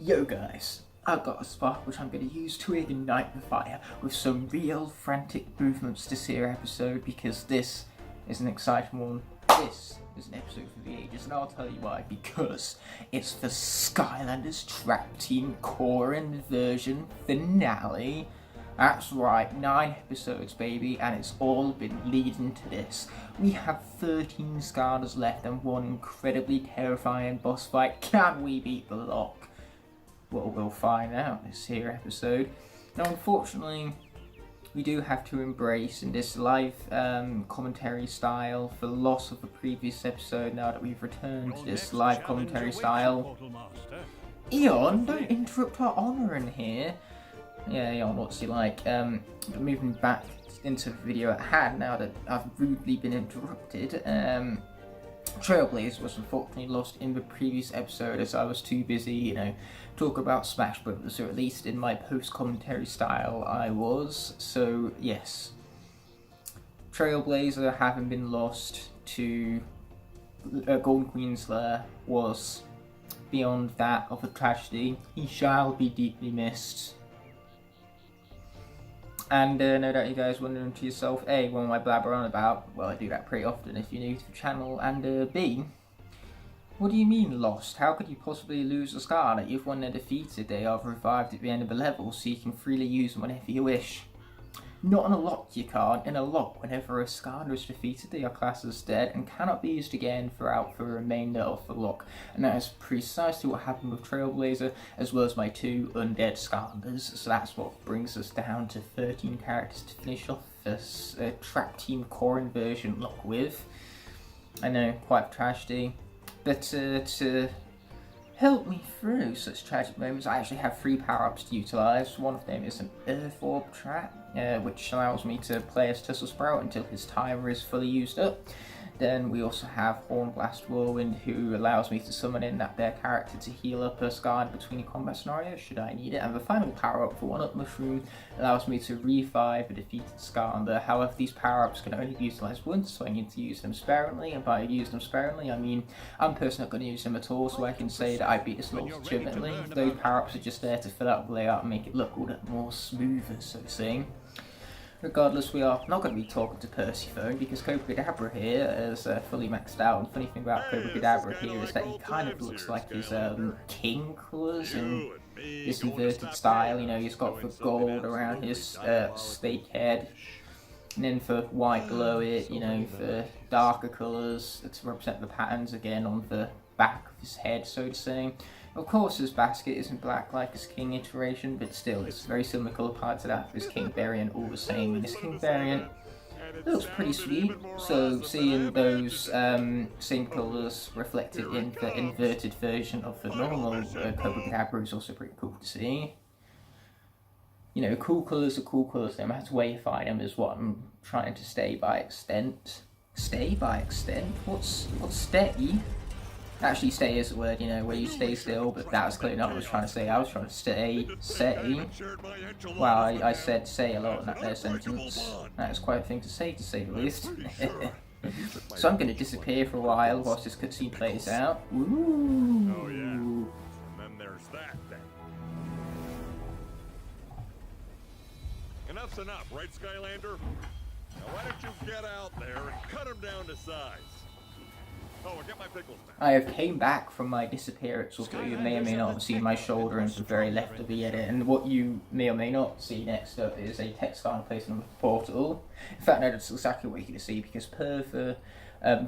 Yo guys, I've got a spark which I'm going to use to ignite the fire with some real frantic movements this here episode, because this is an exciting one. This is an episode for the ages, and I'll tell you why. Because it's the Skylanders Trap Team Core Inversion finale. That's right, 9 episodes baby, and it's all been leading to this. We have 13 Skylanders left and one incredibly terrifying boss fight. Can we beat the Locke? Well, we'll find out this here episode. Now unfortunately, we do have to embrace in this live commentary style the loss of the previous episode now that we've returned to this live commentary style. Eon, don't interrupt our honour in here. Yeah, Eon, what's he like? But moving back into the video at hand now that I've rudely been interrupted. Trailblazer was unfortunately lost in the previous episode as I was too busy, talk about Smash Brothers, or at least in my post-commentary style I was. So yes, Trailblazer having been lost to Golden Queen's Lair was beyond that of a tragedy. He shall be deeply missed. And no doubt you guys wondering to yourself, A, what am I blabber on about? Well, I do that pretty often if you're new to the channel. And B, what do you mean lost? How could you possibly lose a scar that you've won and defeated? They are revived at the end of the level, so you can freely use them whenever you wish. Not in a Locke you can't. In a Locke, whenever a Skylander is defeated, they are classed as dead and cannot be used again throughout the remainder of the Locke. And that is precisely what happened with Trailblazer, as well as my 2 undead Skylanders. So that's what brings us down to 13 characters to finish off this Trap Team Core Inversion Locke with. I know, quite a tragedy. But to help me through such tragic moments, I actually have 3 power-ups to utilise. One of them is an Earth Orb Trap, which allows me to play as Tussle Sprout until his timer is fully used up. Then we also have Hornblast Whirlwind, who allows me to summon in that their character to heal up a Skylander between combat scenarios, should I need it. And the final power-up for 1-Up Mushroom allows me to revive a defeated Skylander. However, these power-ups can only be utilised once, so I need to use them sparingly. And by use them sparingly, I mean I'm personally not going to use them at all, so I can say that I beat this level legitimately. Those power-ups are just there to fill out the layout and make it look all that more smoother, so to say. Regardless, we are not going to be talking to Persephone because Cobra here is fully maxed out. And the funny thing about Cobra here is that he kind of looks like his king colours in this inverted style. He's got the gold around his stake head, and then for white below it, for darker colours to represent the patterns again on the back of his head, so to say. Of course, his basket isn't black like his king iteration, but still, it's very similar colour palette to that of his king variant, all the same. And his king variant looks pretty sweet, so seeing those same colours reflected in the inverted version of the normal Cobra is also pretty cool to see. Cool colours are cool colours, no matter where you find them, is what I'm trying to stay by extent. Stay by extent? What's stay? Actually, stay is a word, where you stay still, but that was clearly not what I was trying to say. I was trying to say. Wow, I said say a lot in that there sentence. That is quite a thing to say the least. So I'm going to disappear for a while whilst this cutscene plays out. Ooh. Oh yeah, and then there's that thing. Enough's enough, right, Skylander? Now why don't you get out there and cut him down to size? Oh, get my pickles back. I have came back from my disappearance, although you may or may not have seen my shoulder in the very left of the edit, and what you may or may not see next up is a text file placed on the portal. In fact, no, that's exactly what you're going to see, because per the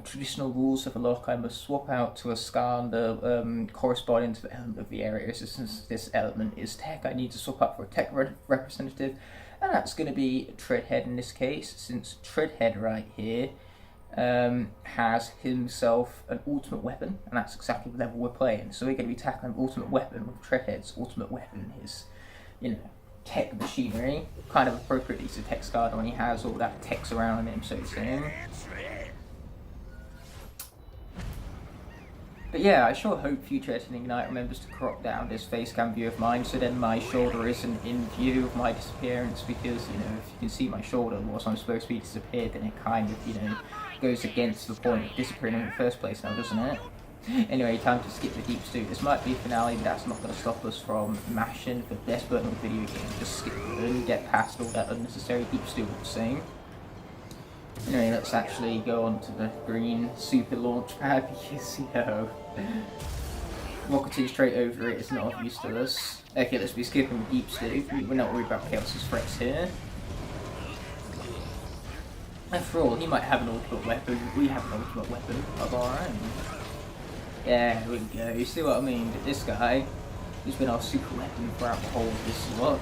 traditional rules of the Locke, I must swap out to a Skylander corresponding to the element of the area. So since this element is tech, I need to swap out for a tech representative, and that's going to be Treadhead in this case, since Treadhead right here has himself an ultimate weapon, and that's exactly the level we're playing. So we're going to be tackling an ultimate weapon with Treadhead's ultimate weapon, his, tech machinery. Kind of appropriate use of tech Skylander when he has all that tech surrounding him, so to say. But yeah, I sure hope future editing Ignite remembers to crop down this face cam view of mine, so then my shoulder isn't in view of my disappearance, because, if you can see my shoulder whilst I'm supposed to be disappeared, then it kind of, goes against the point of disappearing in the first place now, doesn't it? Anyway, time to skip the deep stew. This might be a finale, but that's not going to stop us from mashing the best button on the video game. Just skip the button, get past all that unnecessary deep stew we're saying. Anyway, let's actually go on to the green super launch pad because, rocketing straight over it is not of use to us. Okay, let's be skipping the deep stew. We're not worried about Chaos's threats here. After all, he might have an ultimate weapon. We have an ultimate weapon of our own. Yeah, there we go. You see what I mean? But this guy, he's been our super weapon throughout the whole of this Locke.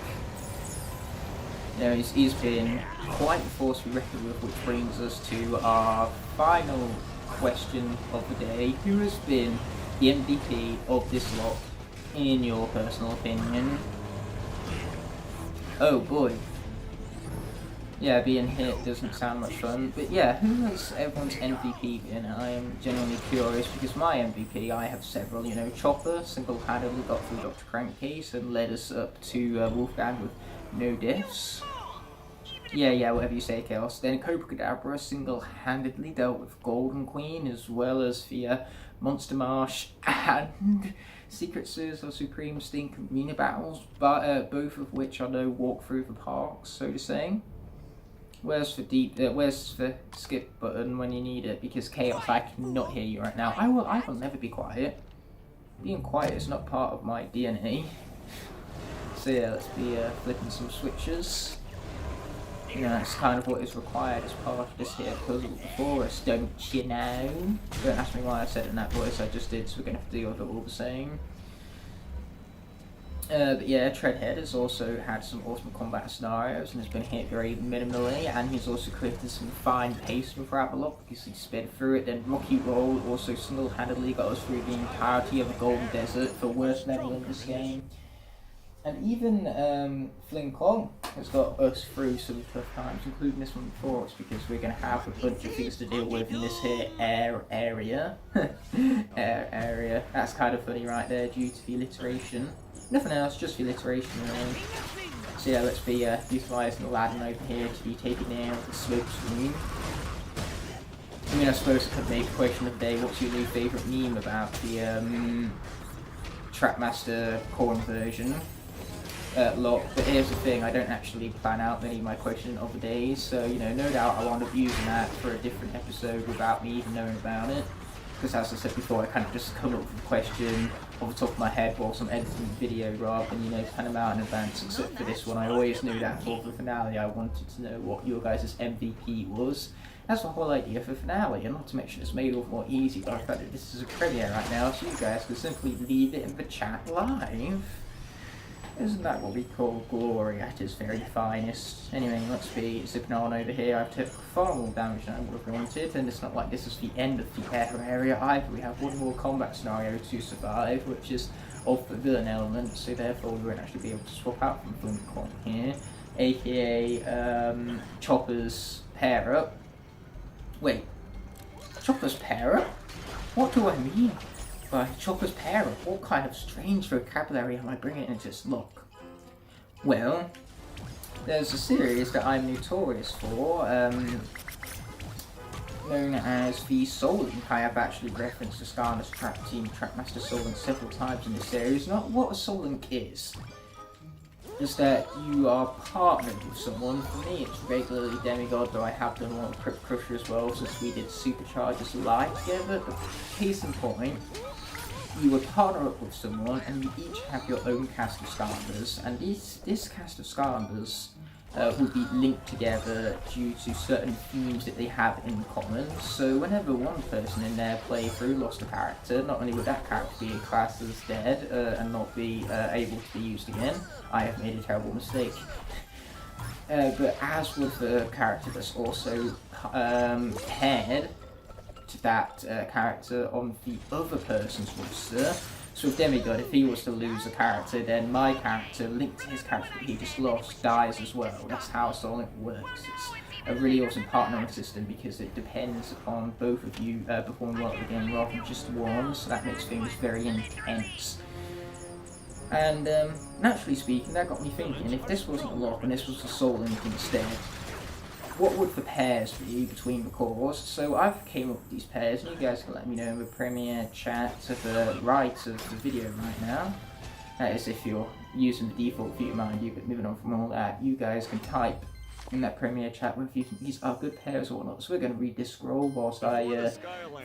He's been quite the force to be reckoned with, which brings us to our final question of the day. Who has been the MVP of this Locke, in your personal opinion? Oh boy. Yeah, being hit doesn't sound much fun, but yeah, who has everyone's MVP been? I am genuinely curious because my MVP, I have several, Chopper single-handedly got through Dr. Crankcase and led us up to Wolfgang with no deaths. Yeah, whatever you say, Chaos. Then Cobra Kadabra single-handedly dealt with Golden Queen as well as via Monster Marsh and Secret Series of Supreme Stink Arena battles, but both of which are no walk through the park, so to say. Where's the skip button when you need it? Because Chaos, I cannot hear you right now. I will never be quiet. Being quiet is not part of my DNA. So yeah, let's be flipping some switches. That's kind of what is required as part of this here puzzle before us, don't you know? Don't ask me why I said it in that voice, I just did, so we're going to have to deal with it all the same. But yeah, Treadhead has also had some awesome combat scenarios and has been hit very minimally, and he's also created some fine pacing throughout the Locke because he sped through it. Then Rocky Roll also single-handedly got us through the entirety of the Golden Desert, the worst level in this game. And even Fling Kong has got us through some tough times, including this one before us, because we're going to have a bunch of things to deal with in this here area. Area. That's kind of funny right there due to the alliteration. Nothing else, just the alliteration really. So yeah, let's be utilising Aladdin over here to be taking down the smoke screen. I suppose I could make a question of the day, what's your new favourite meme about the Trapmaster core inversion? Locke, but here's the thing, I don't actually plan out many of my question of the days, so no doubt I'll end up using that for a different episode without me even knowing about it. Because as I said before, I kind of just come up with a question off the top of my head whilst I'm editing the video rather than, plan them out in advance, except for this one. I always knew that for the finale I wanted to know what your guys' MVP was. That's the whole idea for finale, and not to mention it's made it all more easy by the fact that this is a premiere right now, so you guys can simply leave it in the chat live. Isn't that what we call glory at its very finest? Anyway, let's be zipping on over here. I've took far more damage than I would have wanted, and it's not like this is the end of the area either. We have one more combat scenario to survive, which is of the villain element, so therefore we won't actually be able to swap out from Fling Kong here, aka Chopper's pair up. Wait, Chopper's pair up? What do I mean? By Chopper's pair up? What kind of strange vocabulary am I bringing into this Locke? Well, there's a series that I'm notorious for, known as the Soul Link. I have actually referenced the Skylanders Trap Team Trapmaster Soul Link several times in this series. Not what a Soul Link is that you are partnered with someone. For me, it's regularly Demigod, though I have done one with Crypt Crusher as well, since we did Superchargers live together. But case in point, you would partner up with someone, and you each have your own cast of Skylanders, and this cast of Skylanders will be linked together due to certain themes that they have in common. So whenever one person in their playthrough lost a character, not only would that character be classed as dead and not be able to be used again, I have made a terrible mistake. But as with the character that's also paired to that character on the other person's roster. So with Demigod, if he was to lose a character, then my character linked to his character that he just lost dies as well. That's how Soul Link works. It's a really awesome partnering system because it depends upon both of you performing well at the game rather than just one, so that makes things very intense. And naturally speaking, that got me thinking, if this wasn't a Locke and this was a Soul Link instead, what would the pairs be between the cores? So I've came up with these pairs, and you guys can let me know in the Premiere chat to the right of the video right now. That is if you're using the default view, mind you, but moving on from all that, you guys can type in that Premiere chat whether you think these are good pairs or not. So we're going to read this scroll whilst I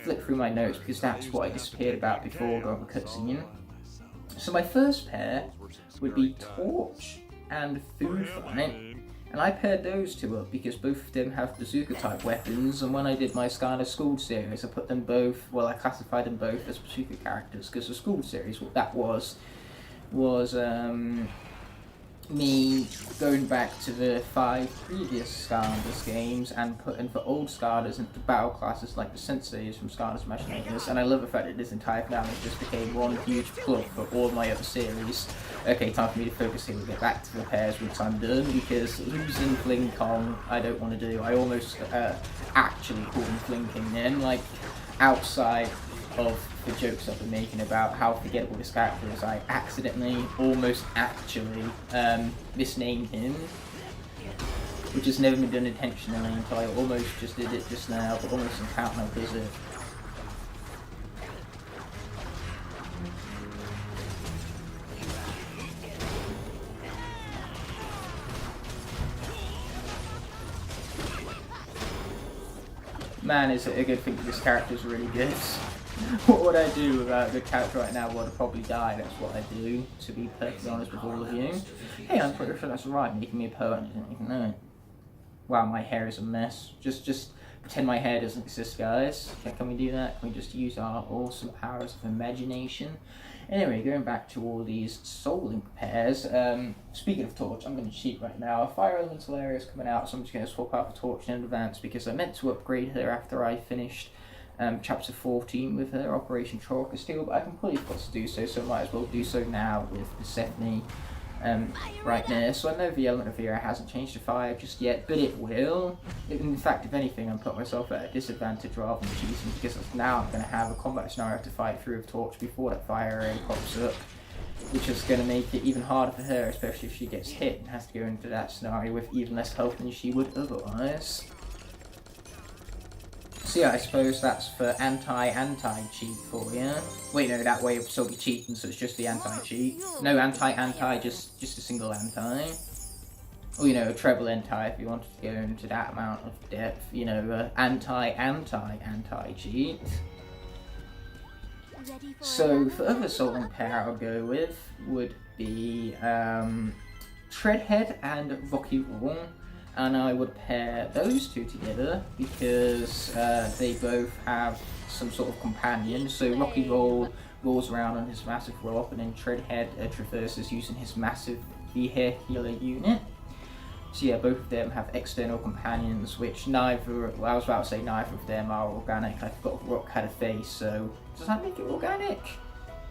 flip through my notes, because that's what I disappeared about before going the cutscene. So my first pair would be Torch and Food Fight, and I paired those two up because both of them have bazooka type weapons, and when I did my Skylanders School series I put them both, well I classified them both as bazooka characters, because the School series, what that was me going back to the 5 previous Skylanders games and putting the old Skylanders into battle classes like the Senseis from Skylanders Imaginators, and I love the fact that this entire finale just became one huge plug for all my other series. Okay, time for me to focus here. We'll get back to the pairs once I'm done, because losing Fling Kong I don't want to do. I almost actually called him Fling King then, like outside of the jokes I've been making about how forgettable this character is. I accidentally, almost actually, misnamed him, which has never been done intentionally until I almost just did it just now, but almost in count no does it. Man, is it a good thing that this character is really good. What would I do without a good character right now? Well, I'd probably die, that's what I do, to be perfectly honest with all of you. Hey, I'm pretty sure that's right, making me a poet, I didn't even know it. Wow, my hair is a mess. Just pretend my hair doesn't exist, guys. Okay, can we do that? Can we just use our awesome powers of imagination? Anyway, going back to all these Soul Link pairs, speaking of Torch, I'm going to cheat right now. Fire Elemental area is coming out, so I'm just going to swap out the Torch in advance, because I meant to upgrade her after I finished Chapter 14 with her, Operation Chalk Steel, but I completely forgot to do so, so I might as well do so now with Persephone right there. So I know the element of the area hasn't changed to fire just yet, but it will. In fact, if anything, I'm putting myself at a disadvantage rather than cheating, because now I'm going to have a combat scenario to fight through with Torch before that fire area pops up, which is going to make it even harder for her, especially if she gets hit and has to go into that scenario with even less health than she would otherwise. So yeah, I suppose that's for anti-cheat for you. Wait, no, that way it'll still be cheating, so it's just the anti-cheat. No, anti, just a single anti. Or, you know, a treble anti if you wanted to go into that amount of depth. You know, anti-cheat. So, for other Soul Link pair I'll go with would be Treadhead and Rocky Roll. And I would pair those two together because they both have some sort of companion. So Rocky Roll rolls around on his massive rock, and then Treadhead traverses using his massive vehicular unit. So yeah, both of them have external companions, which neither, well, I was about to say neither of them are organic. I forgot Rock had a face, so does that make it organic?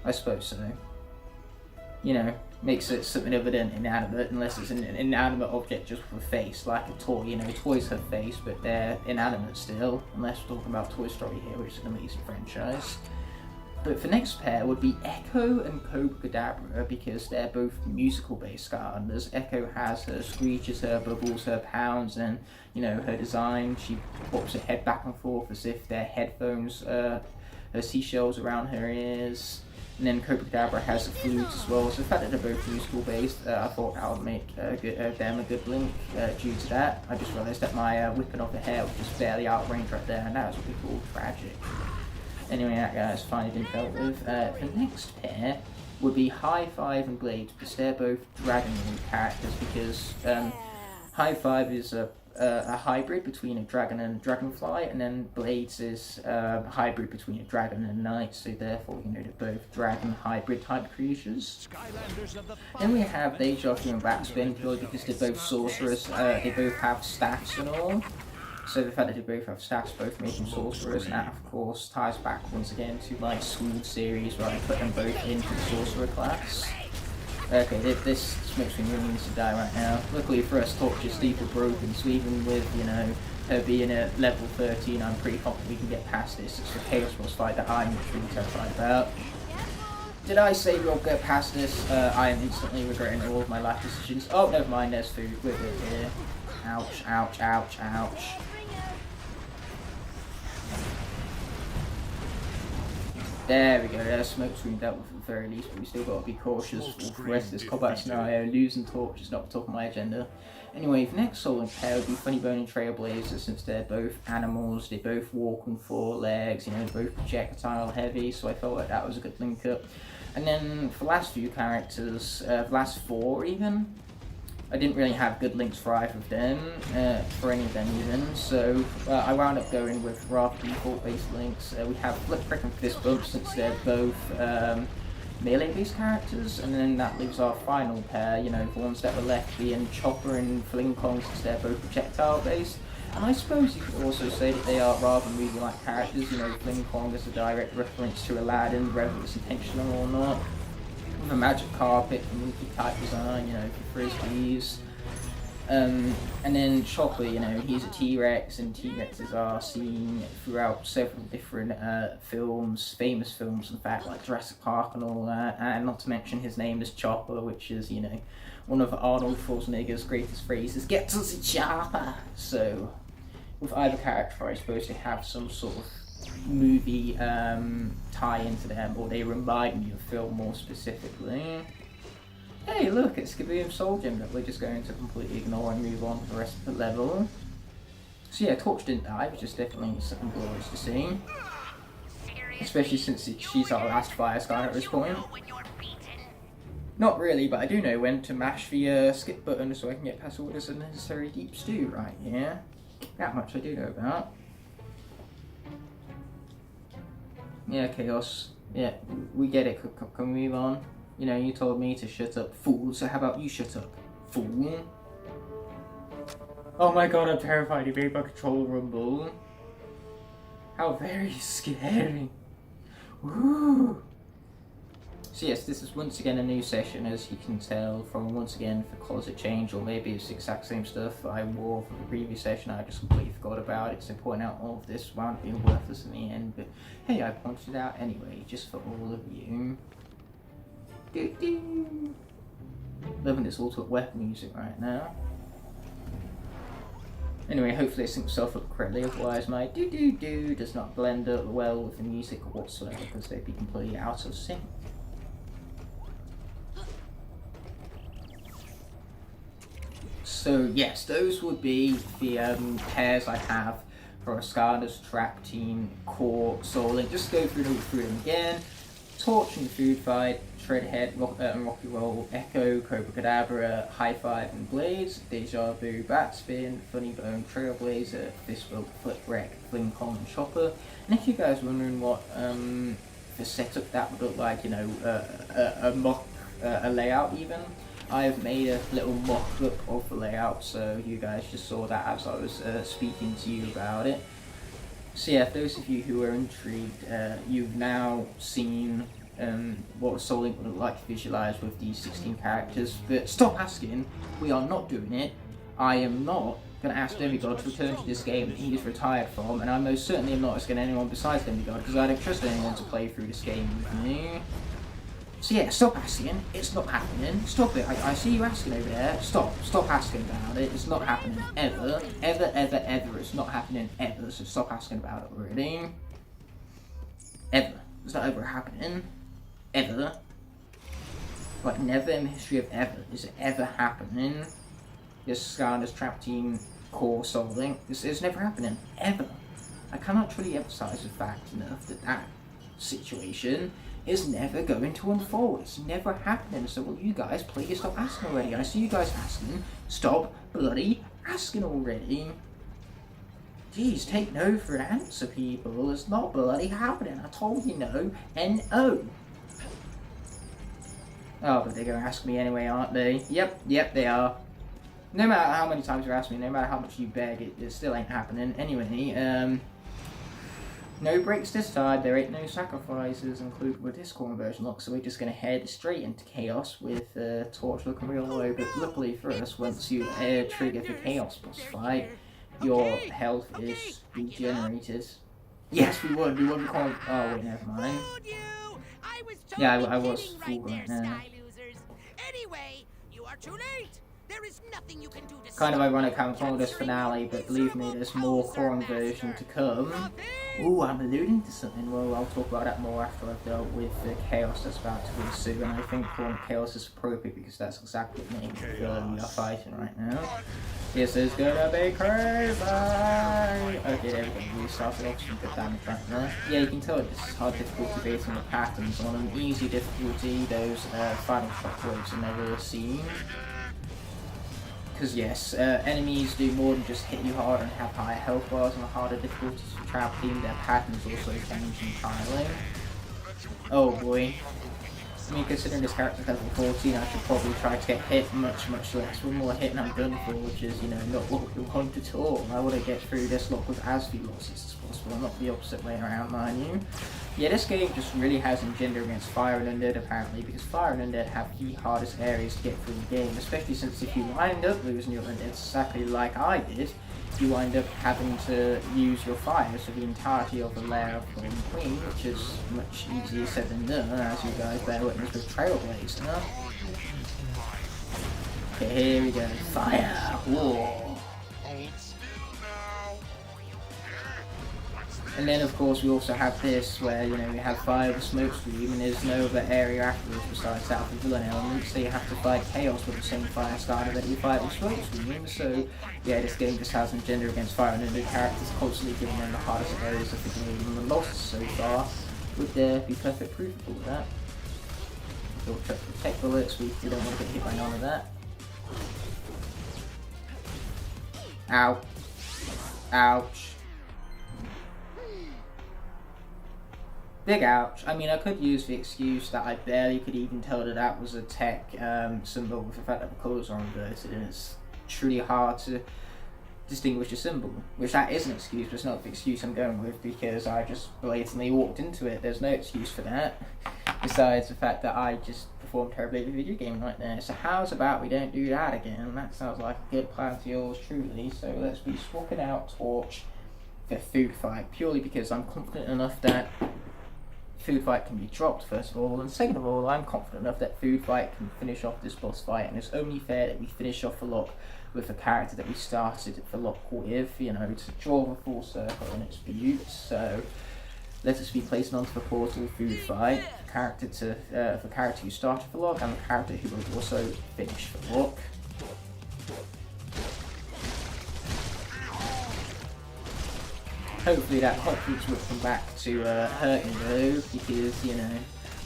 I suppose so. You know, makes it something other than inanimate, unless it's an inanimate object just with a face, like a toy. You know, toys have face, but they're inanimate still, unless we're talking about Toy Story here, which is an amazing franchise. But the next pair would be Echo and Cobra, because they're both musical-based Skylanders. Echo has her screeches, her bubbles, her pounds, and, you know, her design. She pops her head back and forth as if they're headphones, her seashells around her ears. And then Cobra has a flute as well, so the fact that they're both musical based, I thought that would make them a good link due to that. I just realised that my whipping of the hair was just barely out of range right there, and that was what we call tragic. Anyway, that guy's finally been dealt with. The next pair would be High Five and Blade, because they're both Dragon Lord characters, because High Five is a hybrid between a dragon and a dragonfly, and then Blades is a hybrid between a dragon and a knight, so therefore, you know, they're both dragon hybrid type creatures. Then we have Deja Vu and Backspin, purely because they're both sorcerers, they both have staffs and all. So the fact that they both have staffs both make them sorcerers, and that of course ties back once again to my School series where I put them both into the sorcerer class. Okay, this makes me really need to die right now. Luckily for us, Torch is deeper broken, so even with, you know, her being at level 13, I'm pretty confident we can get past this. It's the Chaos Boss fight that I'm really terrified about. Did I say we'll get past this? I am instantly regretting all of my life decisions. Oh, never mind, there's food. We're good here. Ouch, ouch, ouch, ouch. There we go, there's smoke screen dealt with at the very least, but we still got to be cautious with the rest of this combat scenario. Losing Torch is not top of my agenda. Anyway, the next Soul Link pair would be Funny Bone and Trailblazer, since they're both animals, they both walk on 4 legs, you know, both projectile heavy, so I felt like that was a good link up. And then for the last few characters, the last 4 even, I didn't really have good links for either of them, for any of them even, so I wound up going with rather default based links. We have Flip, Prick and Fist Bump, since they're both melee based characters, and then that leaves our final pair, you know, the ones that were left being Chopper and Fling Kong, since they're both projectile based. And I suppose you could also say that they are rather movie-like characters, you know, Fling Kong is a direct reference to Aladdin, whether it's intentional or not. With a magic carpet, monkey type design, you know, for frisbees. And then Chopper, you know, he's a T-Rex, and T-Rexes are seen throughout several different films, famous films in fact, like Jurassic Park and all that, and not to mention his name is Chopper, which is, you know, one of Arnold Schwarzenegger's greatest phrases, "Get to the chopper!" So, with either character, I suppose they have some sort of movie tie into them, or they remind me of film more specifically. Hey look, it's Kaboom Soul Gem that we're just going to completely ignore and move on to the rest of the level. So yeah, Torch didn't die, which is definitely something glorious to see. Especially since she's our last fire sky at this point. Not really, but I do know when to mash the skip button so I can get past all this unnecessary deep stew right here. That much I do know about. Yeah, Chaos. Yeah, we get it. Can we move on? You know, you told me to shut up, fool, so how about you shut up, fool? Oh my god, I'm terrified. He made my controller rumble. How very scary. Woo! So yes, this is once again a new session, as you can tell from once again the closet change, or maybe it's the exact same stuff I wore from the previous session. I just completely forgot about it, so pointing out all of this wound being worthless in the end, but hey, I pointed it out anyway, just for all of you. Doo-doo. Loving this ultimate weapon music right now. Anyway, hopefully it syncs itself up correctly, otherwise my do-do-do does not blend up well with the music whatsoever, because they'd be completely out of sync. So yes, those would be the pairs I have for a Skylanders Trap Team Core Soul Link. Just go through them again. Torch and Food Fight, Shredhead, Rocky Roll, Echo, Cobra Cadabra, High Five and Blaze, Deja Vu, Bat Spin, Funny Bone, Trailblazer, Fist Bump, Flip Wreck, Fling Kong and Chopper. And if you guys are wondering what the setup that would look like, you know, a mock, a layout even, I've made a little mock-up of the layout, so you guys just saw that as I was speaking to you about it. So yeah, for those of you who are intrigued, you've now seen what a Soul Link would look like visualised with these 16 characters, but stop asking, we are not doing it. I am not going to ask Demigod to return to this game that he is retired from, and I most certainly am not asking anyone besides Demigod, because I don't trust anyone to play through this game with me. So yeah, stop asking, it's not happening, stop it, I see you asking over there, stop asking about it, it's not happening ever, it's not happening ever, so stop asking about it already. Ever, it's not ever happening, ever, like never in the history of ever is it ever happening. This Skylanders Trap Team Core Soul Link, this is never happening, ever. I cannot truly emphasize the fact enough that that situation is never going to unfold. It's never happening. So will you guys please stop asking already? I see you guys asking. Stop bloody asking already. Jeez, take no for an answer, people. It's not bloody happening. I told you no. N-O. Oh, but they're going to ask me anyway, aren't they? Yep, they are. No matter how many times you ask me, no matter how much you beg, it still ain't happening. Anyway, no breaks this time, there ain't no sacrifices included with this core inversion lock, so we're just going to head straight into Chaos with Torch looking real low, but luckily for us, once you trigger the Chaos boss fight, your health is regenerated. Yes, we won the core. Oh wait, never mind. Yeah, I was fooled right now. Anyway, you are too late. There is nothing you can do to Kind of stop ironic how I'm me calling this capturing finale, you but believe me, there's more miserable core poser inversion to master. come. Nothing. Ooh, I'm alluding to something. Well, I'll talk about that more after I've dealt with the chaos that's about to ensue, and I think calling it chaos is appropriate because that's exactly what we are fighting right now. This is gonna be crazy! Okay, there we go. We started off some good damage right there. Yeah, you can tell it's hard difficulty based on the patterns. On an easy difficulty, those final shockwaves are never seen. Because yes, enemies do more than just hit you hard and have higher health bars. On the harder difficulties for traveling, their patterns also change entirely. Oh boy. I mean, considering this character's level 14, I should probably try to get hit much less. One more hit and I'm done for, which is, you know, not what we want at all. I want to get through this lot with as few losses as possible, not the opposite way around, mind you. Yeah, this game just really has engendered against Fire and Undead, apparently, because Fire and Undead have the hardest areas to get through the game, especially since if you wind up losing your Undead exactly like I did, you wind up having to use your fires for the entirety of the lair of Golden Queen, which is much easier said than done, as you guys bear witness with Trailblazer. Okay, here we go. Fire! Whoa! And then of course we also have this where, you know, we have fire with smoke stream and there's no other area afterwards besides that of the villain element, so you have to fight chaos with the same fire starter that you fight with smoke stream. So yeah, this game just has engendered against fire and the characters constantly giving them the hardest areas of the game, and the losses so far would be perfect proof of all that. We'll check the tech bullets, we don't want to get hit by none of that. Ow. Ouch. Big ouch. I mean, I could use the excuse that I barely could even tell that that was a tech symbol with the fact that the colours are inverted and it's truly hard to distinguish a symbol. Which that is an excuse, but it's not the excuse I'm going with because I just blatantly walked into it. There's no excuse for that. Besides the fact that I just performed terribly in the video game right there. So how's about we don't do that again? That sounds like a good plan to yours truly. So let's be swapping out Torch for Food Fight, purely because I'm confident enough that Food Fight can be dropped first of all, and second of all, I'm confident enough that Food Fight can finish off this boss fight, and it's only fair that we finish off the Locke with the character that we started the Locke with, you know, to draw the full circle in its beaut. So let us be placing onto the portal Food Fight, the character who started the Locke and the character who will also finish the Locke. Hopefully that confidence will come back to hurt me though, because, you know,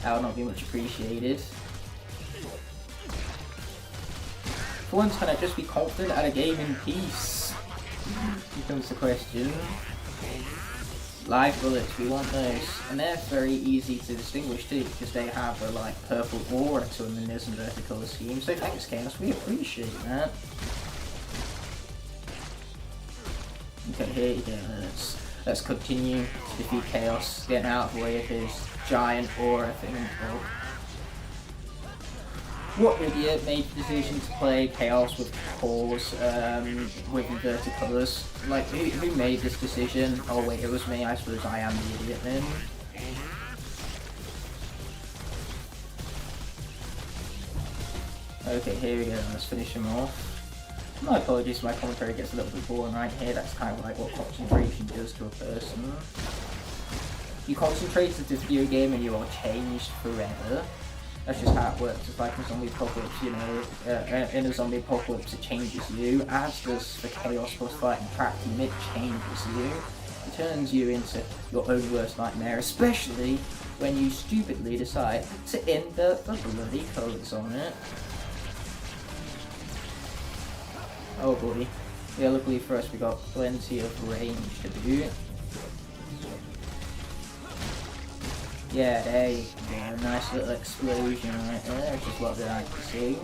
that will not be much appreciated. For once, can I just be confident at a game in peace? Becomes the question. Live bullets, we want those. And they're very easy to distinguish too, because they have a like purple aura to them in this inverted colour scheme. So thanks Chaos, we appreciate that. Okay, here you go. Let's continue to defeat Chaos, getting out of the way of his giant aura thing. What idiot made the decision to play Chaos with cores, with inverted colours? Like, who made this decision? Oh wait, it was me, I suppose I am the idiot then. Okay, here we go, let's finish him off. My apologies if my commentary gets a little bit boring right here, that's kind of like what concentration does to a person. You concentrate at this video game and you are changed forever. That's just how it works. It's like a zombie apocalypse, you know, in a zombie apocalypse it changes you, as does the Chaos boss fight and Trap Team, it changes you. It turns you into your own worst nightmare, especially when you stupidly decide to invert the bloody colours on it. Oh boy. Yeah, luckily for us we got plenty of range to do. Yeah, there you go. Nice little explosion right there, which is what we like to see.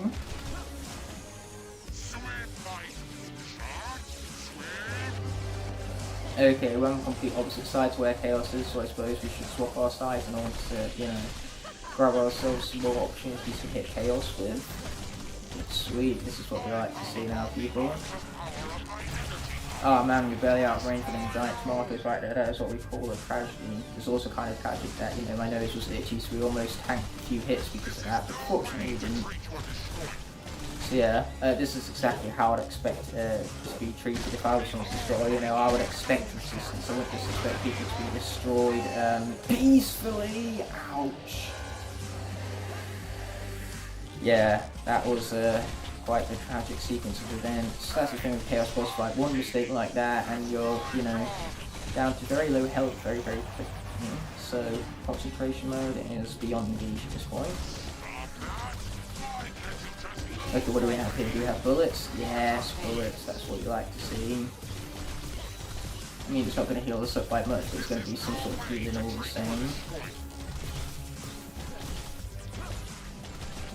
Okay, we're on complete opposite sides where Chaos is, so I suppose we should swap our sides in order to, you know, grab ourselves some more opportunities to hit Chaos with. Sweet, this is what we like to see now, people. Oh man, we're barely out of range for them giant tomatoes right there. That is what we call a tragedy. It's also kind of tragic that, you know, my nose was itchy, so we almost tanked a few hits because of that, but fortunately we didn't. So yeah, this is exactly how I'd expect to be treated if I was on destroy. You know, I would expect resistance. I wouldn't just expect people to be destroyed peacefully. Ouch. Yeah, that was quite a tragic sequence of events. That's the thing with Chaos Boss Fight. One mistake like that, and you're, you know, down to very low health very, very quickly. So concentration mode is beyond engaged at this point. Okay, what do we have here? Do we have bullets? Yes, bullets. That's what you like to see. I mean, it's not going to heal us up by much, but it's going to be some sort of healing all the same.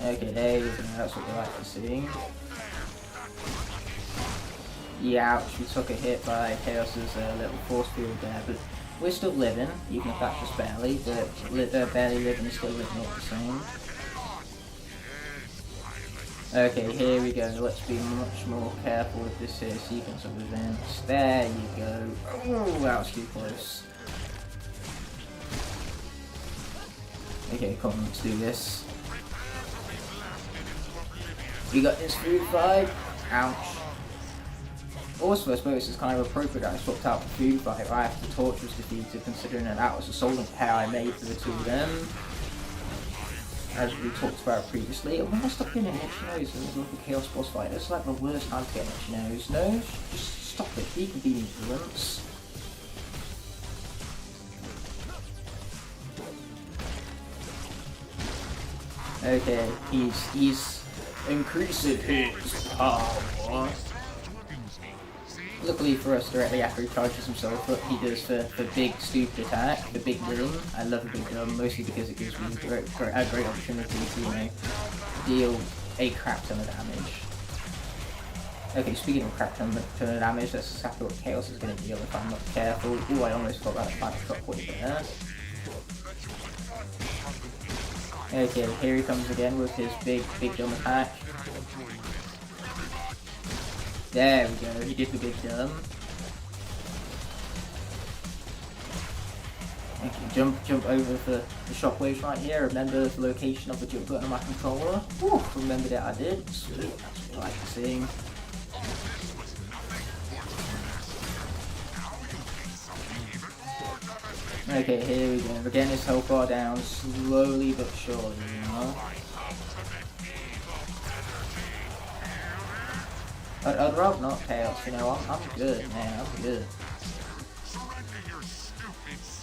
Okay, there you go. That's what we like to see. Yeah, ouch. We took a hit by Chaos's little force field there, but we're still living, even if that's just barely. But barely living is still living up the same. Okay, here we go. Let's be much more careful with this here sequence of events. There you go. Oh, that was too close. Okay, come on, let's do this. We got this food fight. Ouch. Also, I suppose it's kind of appropriate that I swapped out the food fight right after the torch was defeated, considering that was a solent pair I made for the two of them. As we talked about previously. When I stop getting an itchy nose in the middle of the Chaos Boss fight, that's like the worst time to get an itchy nose. No, just stop it. Be convenient for once. Okay, he's increasing his power. Luckily for us, directly after he charges himself up, he does the big stupid attack, the big drum. I love the big drum, mostly because it gives me a great opportunity to, you know, deal a crap ton of damage. Okay, speaking of crap ton of damage, that's exactly what Chaos is going to deal if I'm not careful. Ooh, I almost got that bad shockwave there. Okay, here he comes again with his big drum attack. There we go, he did the big drum. Okay, jump over the shockwaves right here. Remember the location of the jump button on my controller. Whew, remembered it, I did. Sweet, that's what I like to see. Okay, here we go. Again, his health bar down slowly but surely, you know. I'd rather not Chaos, you know. I'm good, man. I'm good.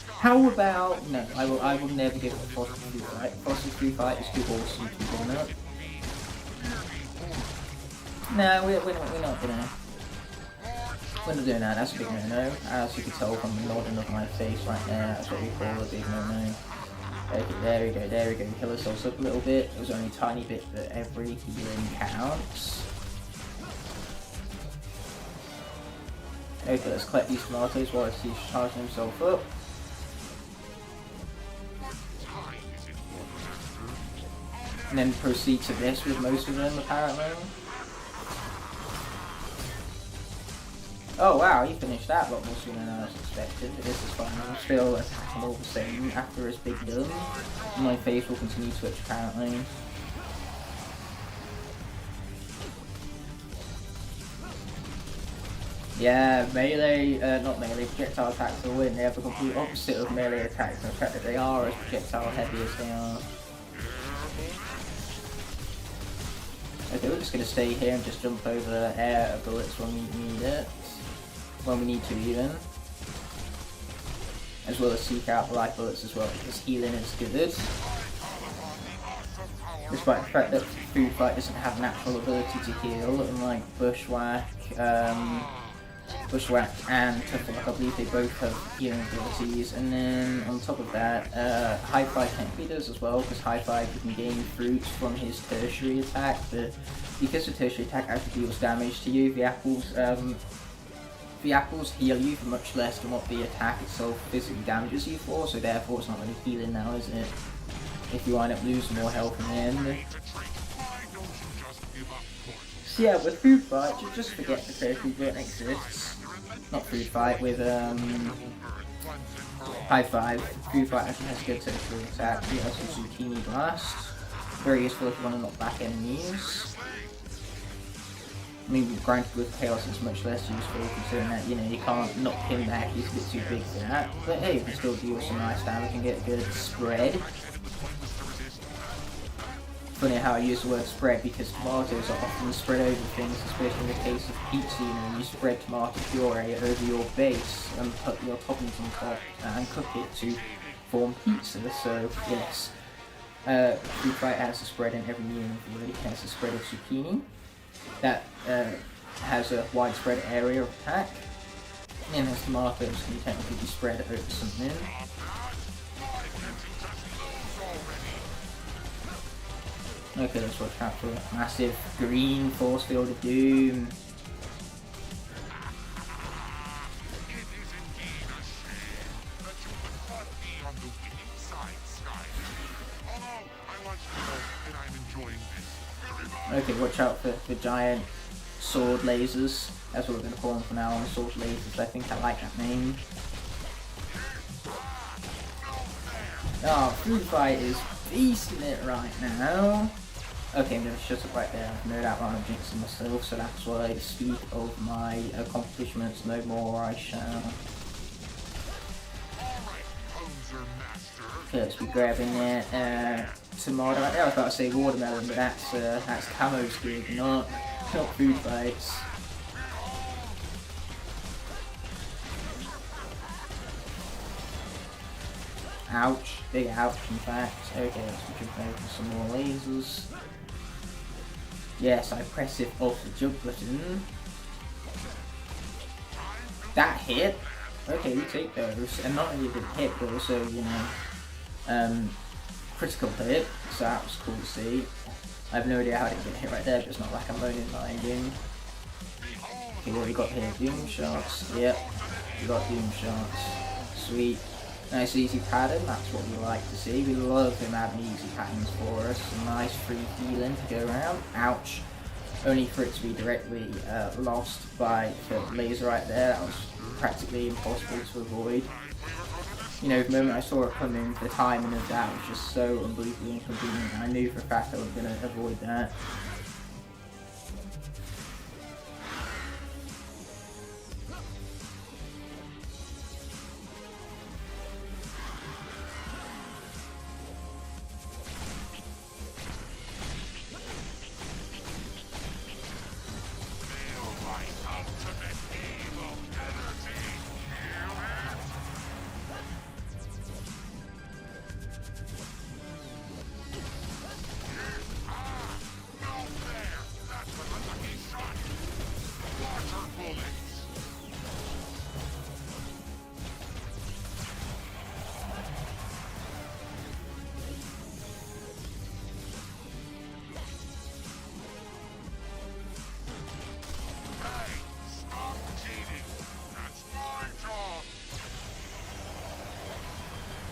How about no? I will never give up Fossil Food Fight. Fossil Food Fight is too awesome to be giving up. No, we're not gonna. We're not doing that. That's a big no-no. As you can tell from the nodding of my face right there, that's what we call a big no-no. Okay, there we go. Heal ourselves up a little bit. It was only a tiny bit, but every healing counts. Okay, let's collect these tomatoes while he's charging himself up. And then proceed to this with most of them, apparently. Oh wow, he finished that a lot more sooner than I was expected, but this is fine. I'm still attacking all the same after his big done. My face will continue to twitch, apparently. Yeah, melee, not melee, projectile attacks will win. They have the complete opposite of melee attacks and the fact that they are as projectile heavy as they are. Okay, we're just going to stay here and just jump over air bullets when we need it. When we need to even. As well as seek out light bullets as well, because healing is good. Despite the fact that Food Fight doesn't have natural ability to heal, unlike Bushwhack and Tough Luck, I believe they both have healing abilities. And then on top of that, High Five technically does as well, because High Five you can gain fruits from his tertiary attack, but because the tertiary attack actually deals damage to you, the apples heal you for much less than what the attack itself physically damages you for, so therefore it's not really healing now, is it? If you wind up losing more health in the end. So yeah, with Food Fight, just forget the tertiary button exists. Not Food Fight, with High Five. Food Fight actually has a good tertiary attack. He has some Zucchini Blast. Very useful if you want to knock back enemies. mean, granted with Chaos it's much less useful considering that, you know, you can't knock him back, he's a bit too big for that. But hey, you can still deal some nice damage and get a good spread. Funny how I use the word spread because tomatoes are often spread over things, especially in the case of pizza. You know, you spread tomato puree over your base and put your toppings on top and cook it to form pizza. So yes, Food Fight has a spread in every meal. It has a spread of zucchini that has a widespread area of attack, and as tomatoes can technically be spread over something. Okay, let's watch out for a massive green force field of doom. Okay, watch out for the giant sword lasers. That's what we're going to call them from now on, sword lasers. I think I like that name. Oh, Food Fight is beasting it right now. Okay, I'm going to shut up right there. I've no doubt I'm jinxing myself, so that's why I speak of my accomplishments no more. I shall. Okay, let's be grabbing it. Tomato. I was about to say watermelon, but that's Camo's gig, not Food Fights. Ouch, big ouch in fact. Okay, let's be jumping over some more lasers. Yes, I press it off the jump button. That hit. Okay, we take those, and not only did it hit, but also, you know, critical hit, so that was cool to see. I have no idea how to get hit right there, but it's not like I'm moaning lying. Okay, what we got here? Doom shots. Yep, we got doom shots. Sweet. Nice easy pattern, that's what we like to see. We love him having easy patterns for us. Some nice free healing to go around. Ouch. Only for it to be directly lost by the laser right there. That was practically impossible to avoid. You know, the moment I saw it coming, the timing of that was just so unbelievably inconvenient. I knew for a fact I was going to avoid that.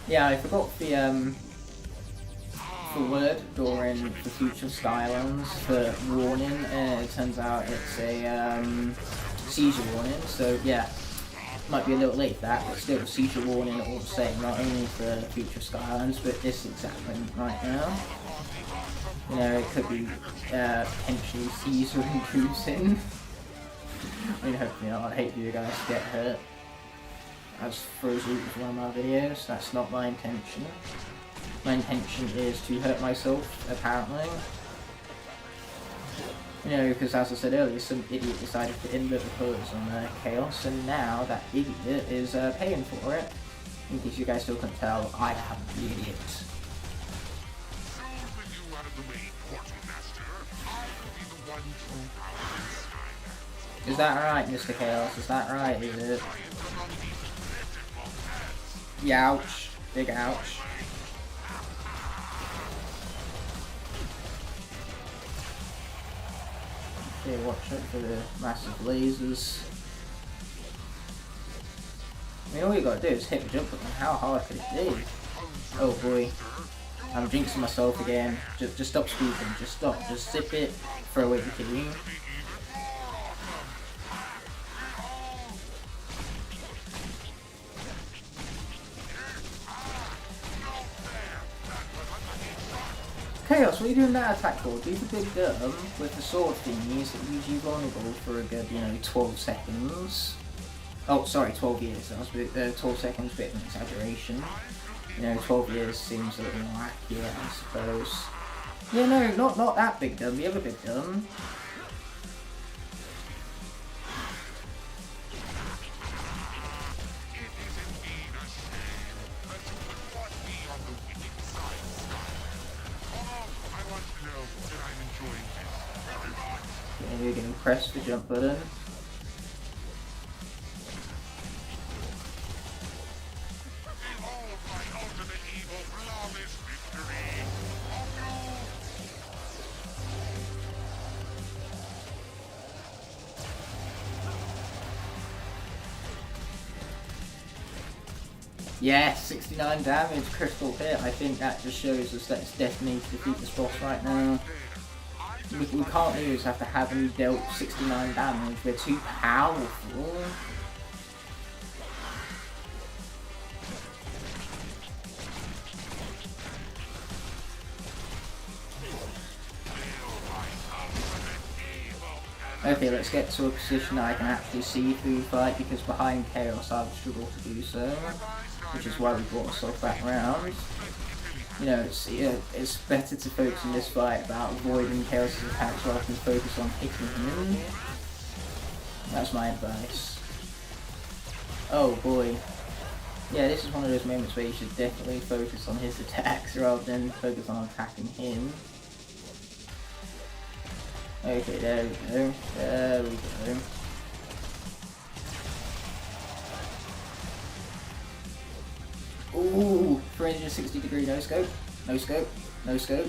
Yeah, I forgot the word during the future Skylanders for warning. It turns out it's a seizure warning, so yeah, might be a little late for that, but still seizure warning all the same, not only for future Skylanders, but this exact moment right now. You know, it could be potentially seizure inducing. I mean, hopefully not. I hate for you guys to get hurt. As frozen with one of my videos, that's not my intention. My intention is to hurt myself, apparently. You know, because as I said earlier, some idiot decided to invert the colours on Chaos, and now that idiot is paying for it. In case you guys still couldn't tell, I am the idiot. Is that right, Mr. Chaos? Is that right, is it? Yeah, ouch. Big ouch. Okay, watch out for the massive lasers. I mean, all you gotta do is hit the jump button. How hard could it be? Oh boy. I'm jinxing myself again. Just stop speaking. Just stop. Just zip it. Throw away the key. Chaos, what are you doing that attack for? Do the big dumb with the sword thingies that leaves you vulnerable for a good, 12 seconds. Oh, sorry, 12 years. That was a bit, 12 seconds, a bit of an exaggeration. 12 years seems a little more accurate, I suppose. Yeah, no, not that big dumb, the other big dumb. Okay, we're going to press the jump button. Yes, 69 damage, critical hit. I think that just shows us that it's definitely to defeat this boss right now. We can't lose after having dealt 69 damage. We're too powerful. Okay, let's get to a position that I can actually see through the fight, because behind Chaos I would struggle to do so, which is why we brought ourselves back round. It's better to focus in this fight about avoiding Chaos' attacks rather than focus on hitting him. That's my advice. Oh boy. Yeah, this is one of those moments where you should definitely focus on his attacks rather than focus on attacking him. Okay, there we go. There we go. Ooh, 360-degree no scope. No scope. No scope.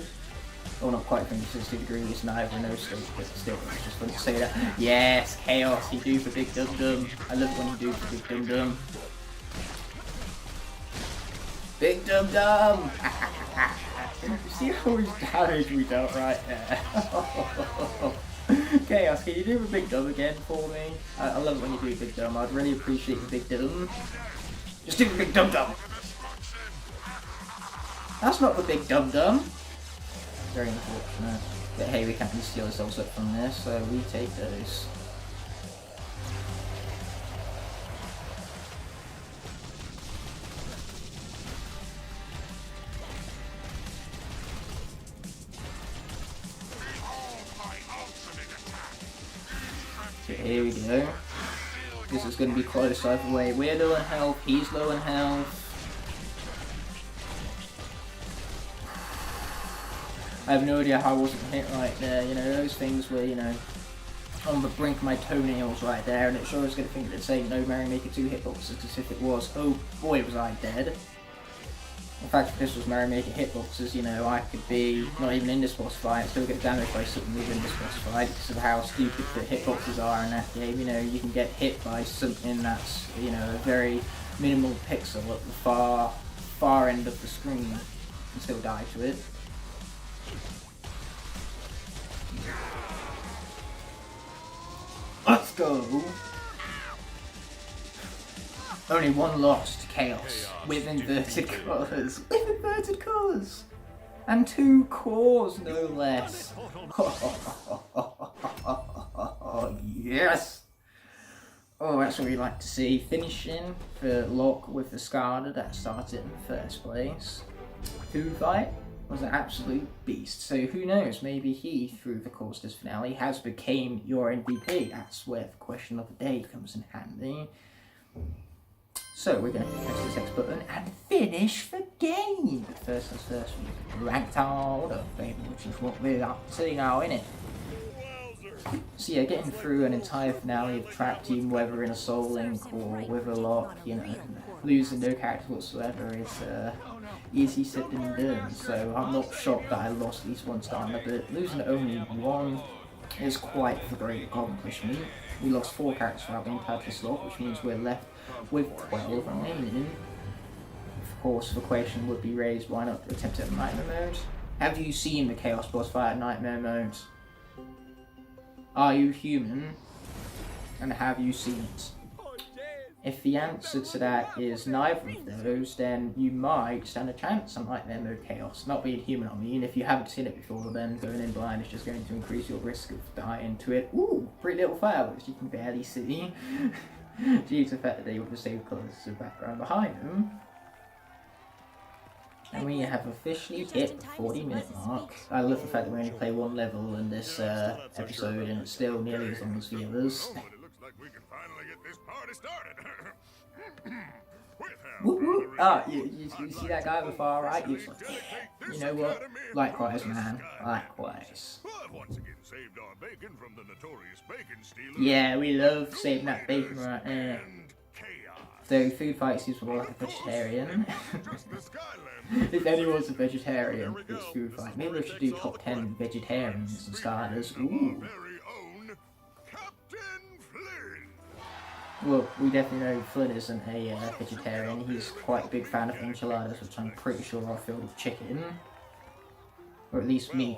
Oh, not quite 360 degrees, neither no scope, but still, it's just fun to say that. Yes, Chaos, you do for Big Dum Dum. I love it when you do for Big Dum Dum. Big Dum Dum! See how much damage we dealt right there. Chaos, can you do the Big Dum again for me? I love it when you do Big Dum. I'd really appreciate the Big Dum. Just do the Big Dum Dum! That's not the Big Dum Dum! Very unfortunate. But hey, we can't really steal ourselves up from this, so we take those. Okay, here we go. This is going to be close either way. We're low on health, he's low on health. I have no idea how I wasn't hit right there. Those things where, on the brink of my toenails right there, and it sure is going to think that saying no Mario Maker 2 hitboxes, because if it was, oh boy was I dead. In fact, if this was Mario Maker hitboxes, I could be not even in this boss fight, still get damaged by something within this boss fight, because of how stupid the hitboxes are in that game. You can get hit by something that's, a very minimal pixel at the far end of the screen, and still die to it. Let's go! Only one loss to Chaos with inverted colours. With inverted colours! And 2 cores, no less. Yes! Oh, that's what we like to see. Finishing for Locke with the Skylander that started in first place. Who fight? Was an absolute beast. So who knows, maybe he, through the course of this finale, has became your MVP. That's where the question of the day comes in handy. So we're going to press this X button and finish the game. But first things first, we ranked order, baby, which is what we're up to now, innit? So yeah, getting through an entire finale of Trap Team, whether in a Soul Link or with a Locke, losing no characters whatsoever is easy said than done. So I'm not shocked that I lost at least one time, but losing only one is quite the great accomplishment. We lost 4 characters throughout the entire slot, which means we're left with 12 remaining. Of course, the question would be raised, why not attempt it in Nightmare mode? Have you seen the Chaos boss fight in Nightmare mode? Are you human? And have you seen it? If the answer to that is neither of those, then you might stand a chance on Nightmare Mode Chaos. Not being human, I mean. If you haven't seen it before, then going in blind is just going to increase your risk of dying to it. Ooh, pretty little fireworks you can barely see. Due to the fact that they were the same colours as the background behind them. And we have officially hit the 40-minute mark. I love the fact that we only play one level in this episode, and it's still nearly as long as the others. Oh, but it looks like we can finally get this party started. Whoop, whoop. Ah, you see that guy on the far right? He's like, you know what? Likewise, man. Likewise. Once again saved our bacon from the notorious bacon stealer. Yeah, we love saving that bacon right there. So, Food Fight seems more like a vegetarian. If anyone's a vegetarian, it's Food Fight. Maybe we should do top 10 vegetarians and starters. Ooh. Well, we definitely know Flynn isn't a vegetarian. He's quite a big fan of enchiladas, which I'm pretty sure are filled with chicken. Or at least meat.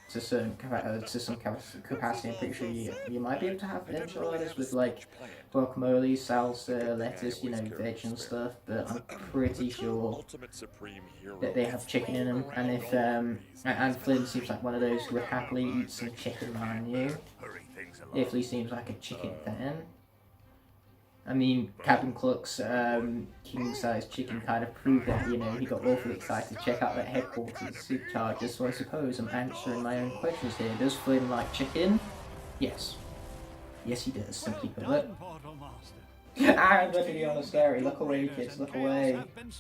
To some capacity, I'm pretty sure you might be able to have enchiladas with like guacamole, salsa, lettuce, you know, veg and stuff, but I'm pretty sure that they have chicken in them. And if and Flynn seems like one of those who would happily eat some chicken, mind you. Definitely seems like a chicken fan. I mean, Captain Cluck's king-size chicken kind of proved that, you know, he got awfully excited to check out that headquarters supercharger, so I suppose I'm answering my own questions here. Does Flynn like chicken? Yes. Yes, he does, simply put. I'm looking on a scary. Look away, kids, look away. And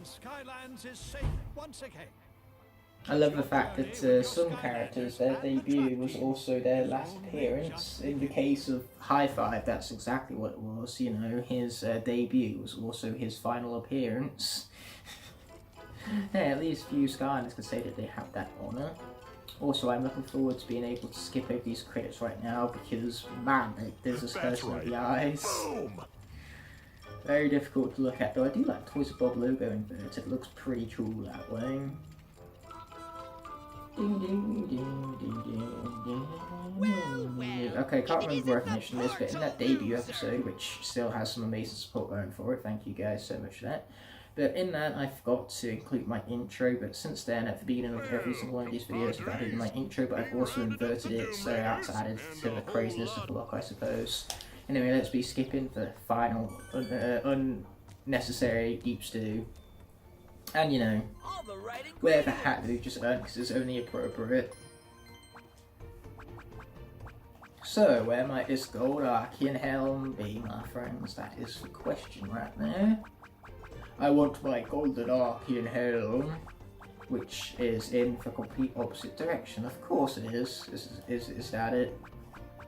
Skylanders is safe once again. I love the fact that some characters, their debut was also their last appearance. In the case of High Five, that's exactly what it was, you know, his debut was also his final appearance. Yeah, at least few Skylanders can say that they have that honour. Also, I'm looking forward to being able to skip over these credits right now because, man, there's this hurting in the eyes. Very difficult to look at, though I do like Toys of Bob logo inverted, it looks pretty cool that way. Okay, can't remember where I mentioned this, but in that debut episode, which still has some amazing support going for it, thank you guys so much for that. But in that, I forgot to include my intro, but since then, at the beginning of every single one of these videos, I've added my intro, but I've also inverted it, so that's added to the craziness of the Locke, I suppose. Anyway, let's be skipping the final, unnecessary deep stew. And, you know, wear the hat that we've just earned because it's only appropriate. So, where might this gold Archean helm be, my friends? That is the question right there. I want my golden Archean helm, which is in the complete opposite direction. Of course it is. Is that it?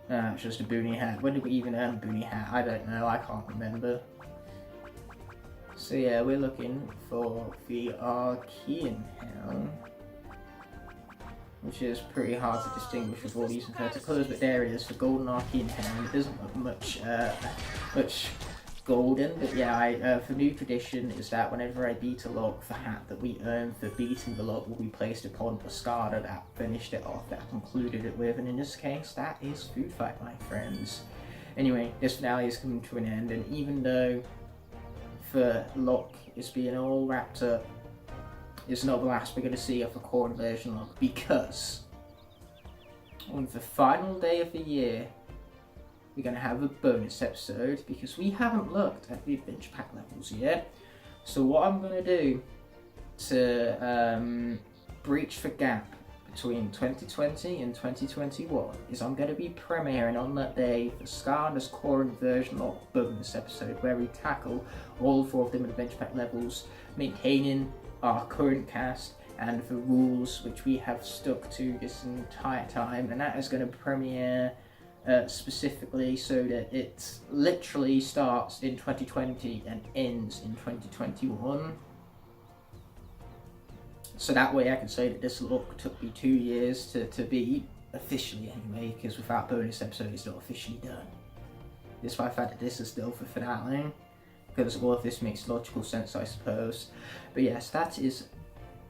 It's just a boonie hat. When did we even earn a boonie hat? I don't know. I can't remember. So yeah, we're looking for the Archean helm, which is pretty hard to distinguish with all these inverted colours, but there it is, the golden Archean helm. It doesn't look much golden, but yeah, the new tradition is that whenever I beat a Locke, the hat that we earn for beating the Locke will be placed upon the Scarlet that finished it off, that concluded it with, and in this case, that is Food Fight, my friends. Anyway, this finale is coming to an end, and even though the Locke is being all wrapped up, it's not the last we're going to see of the core Inversion Locke, because on the final day of the year, we're going to have a bonus episode, because we haven't looked at the Adventure Pack levels yet. So what I'm going to do to breach the gap between 2020 and 2021 is I'm going to be premiering on that day the Skylanders Core Inversion Locke bonus episode, where we tackle all 4 of them Adventure Pack levels, maintaining our current cast and the rules which we have stuck to this entire time, and that is going to premiere specifically so that it literally starts in 2020 and ends in 2021. So that way I can say that this Locke took me 2 years to beat, officially anyway, because without bonus episode it's not officially done. Despite the fact that this is still the finale, because all of this makes logical sense, I suppose. But yes, that is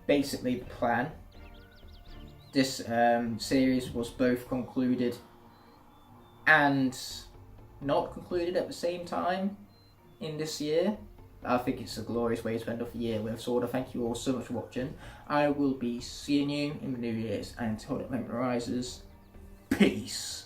basically the plan. This series was both concluded and not concluded at the same time. in this year. I think it's a glorious way to end off the year with Sword. Thank you all so much for watching. I will be seeing you in the New Year's, and until that moment arises, peace.